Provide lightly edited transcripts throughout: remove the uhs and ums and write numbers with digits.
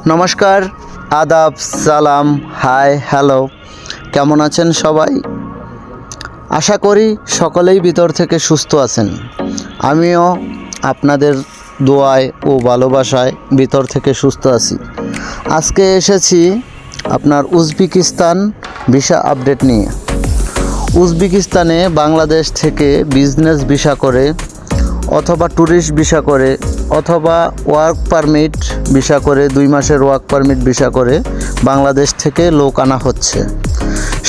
নমস্কার, আদাব, সালাম, হাই, হ্যালো। কেমন আছেন সবাই? আশা করি সকলেই ভিতর থেকে সুস্থ আছেন। আমিও আপনাদের দোয়ায় ও ভালোবাসায় ভিতর থেকে সুস্থ আছি। আজকে এসেছি আপনার উজবেকিস্তান ভিসা আপডেট নিয়ে। উজবেকিস্তানে বাংলাদেশ থেকে বিজনেস ভিসা করে অথবা ট্যুরিস্ট ভিসা করে অথবা ওয়ার্ক পারমিট ভিসা করে 2 মাসের ওয়ার্ক পারমিট ভিসা করে বাংলাদেশ থেকে লোক আনা হচ্ছে।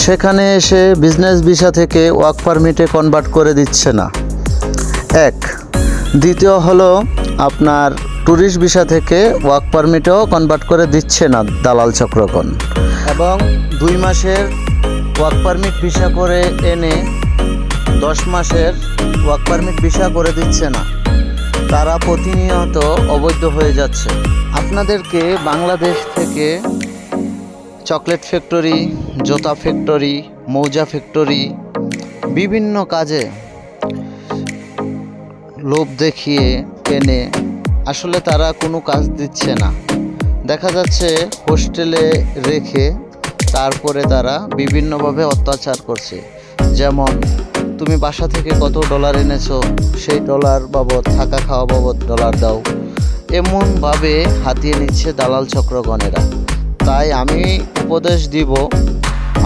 সেখানে এসে বিজনেস ভিসা থেকে ওয়ার্ক পারমিটে কনভার্ট করে দিচ্ছে না। দ্বিতীয় হলো আপনার ট্যুরিস্ট ভিসা থেকে ওয়ার্ক পারমিটেও কনভার্ট করে দিচ্ছে না দালাল চক্রগণ, এবং 2 মাসের ওয়ার্ক পারমিট ভিসা করে এনে 10 মাসের ওয়ার্ক পারমিট ভিসা করে দিচ্ছে না। তারা প্রতিনিয়ত অবৈধ হয়ে যাচ্ছে। আপনাদেরকে বাংলাদেশ থেকে চকলেট ফ্যাক্টরি, জুতা ফ্যাক্টরি, মৌজা ফ্যাক্টরি, বিভিন্ন কাজে লোভ দেখিয়ে এনে আসলে তারা কোনো কাজ দিচ্ছে না। দেখা যাচ্ছে হোস্টেলে রেখে তারপরে তারা বিভিন্নভাবে অত্যাচার করছে। যেমন, তুমি বাসা থেকে কত ডলার এনেছো, সেই ডলার বাবদ, থাকা খাওয়া বাবদ ডলার দাও, এমনভাবে হাতিয়ে নিচ্ছে দালাল চক্রগণেরা। তাই আমি উপদেশ দিব,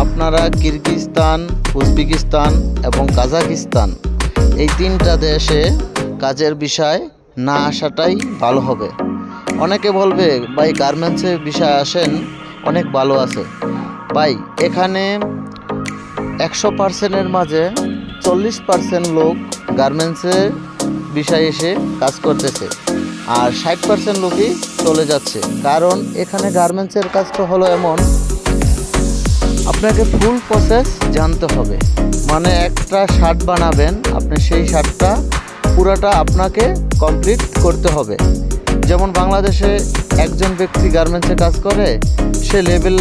আপনারা কিরগিজস্তান, উজবেকিস্তান এবং কাজাকিস্তান এই 3টা দেশে কাজের বিষয় না আসাটাই ভালো হবে। অনেকে বলবে, ভাই গার্মেন্টসে বিষয় আসেন, অনেক ভালো আছে। ভাই এখানে 100%-এর মাঝে 40% লোক গার্মেন্টসের বিষয়ে এসে কাজ করতেছে, আর 60% লোকই চলে যাচ্ছে। কারণ এখানে গার্মেন্টসের কাজটা হলো এমন, আপনাকে ফুল প্রসেস জানতে হবে। মানে একটা শার্ট বানাবেন, আপনি সেই শার্টটা পুরাটা আপনাকে কমপ্লিট করতে হবে। যেমন বাংলাদেশে একজন ব্যক্তি গার্মেন্টসে কাজ করে, সে লেবেল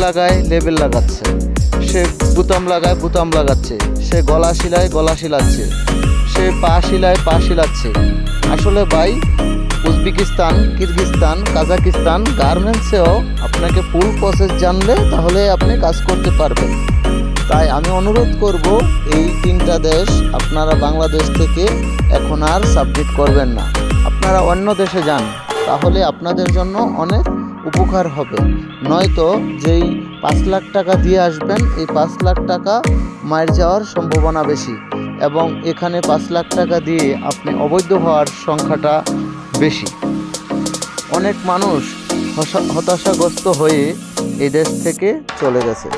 লাগাচ্ছে, সে বুতাম লাগাচ্ছে, সে গলা সিলাচ্ছে, সে পা সিলাচ্ছে। আসলে ভাই উজবেকিস্তান, কিরগিজস্তান, কাজাকিস্তান গার্মেন্টসেও আপনাকে ফুল প্রসেস জানলে তাহলে আপনি কাজ করতে পারবেন। তাই আমি অনুরোধ করব, এই 3টা দেশ আপনারা বাংলাদেশ থেকে এখন আর সাবমিট করবেন না। আপনারা অন্য দেশে যান, তাহলে আপনাদের জন্য অনেক উপকার হবে। নয়তো যেই 5 লাখ টাকা দিয়ে আসবেন, এই 5 লাখ টাকা মার যাওয়ার সম্ভাবনা বেশি, এবং এখানে 5 লাখ টাকা দিয়ে আপনি অবৈধ হওয়ার সংখ্যাটা বেশি। অনেক মানুষ হতাশাগ্রস্ত হয়ে এই দেশ থেকে চলে গেছে।